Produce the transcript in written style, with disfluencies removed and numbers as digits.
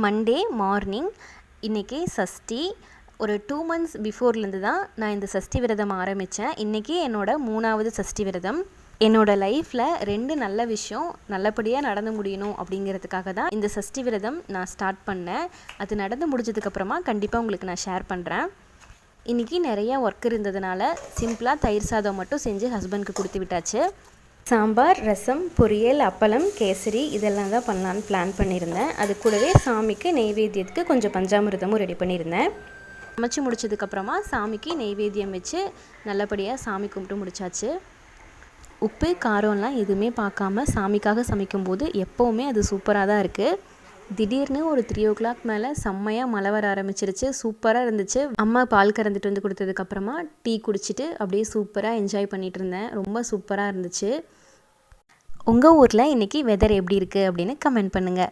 Monday morning இன்றைக்கி சஷ்டி. ஒரு 2 months பிஃபோர்லேருந்து தான் நான் இந்த சஷ்டி விரதம் ஆரம்பித்தேன். இன்றைக்கி என்னோடய 3வது சஷ்டி விரதம். என்னோடய லைஃப்பில் 2 நல்ல விஷயம் நல்லபடியாக நடந்து முடியணும் அப்படிங்கிறதுக்காக தான் இந்த சஷ்டி விரதம் நான் ஸ்டார்ட் பண்ணேன். அது நடந்து முடிஞ்சதுக்கப்புறமா கண்டிப்பாக உங்களுக்கு நான் ஷேர் பண்ணுறேன். இன்றைக்கி நிறையா ஒர்க் இருந்ததுனால சிம்பிளாக தயிர் சாதம் மட்டும் செஞ்சு ஹஸ்பண்டுக்கு கொடுத்து விட்டாச்சு. சாம்பார், ரசம், பொரியல், அப்பளம், கேசரி இதெல்லாம் தான் பண்ணலான்னு பிளான் பண்ணியிருந்தேன். அது கூடவே சாமிக்கு நெய்வேத்தியத்துக்கு கொஞ்சம் பஞ்சாமிர்தமும் ரெடி பண்ணியிருந்தேன். சமைச்சு முடிச்சதுக்கப்புறமா சாமிக்கு நெய்வேத்தியம் வச்சு நல்லபடியாக சாமி கும்பிட்டு முடிச்சாச்சு. உப்பு காரம்லாம் எதுவுமே பார்க்காம சாமிக்காக சமைக்கும்போது எப்போவுமே அது சூப்பராக தான் இருக்குது. திடீர்னு ஒரு 3 o'clock மேலே செம்மையாக மழை வர ஆரம்பிச்சிருச்சு. சூப்பராக இருந்துச்சு. அம்மா பால் கறந்துட்டு வந்து கொடுத்ததுக்கப்புறமா டீ குடிச்சிட்டு அப்படியே சூப்பராக என்ஜாய் பண்ணிகிட்டு இருந்தேன். ரொம்ப சூப்பராக இருந்துச்சு. உங்கள் ஊரில் இன்றைக்கி வெதர் எப்படி இருக்குது அப்படின்னு கமெண்ட் பண்ணுங்கள்.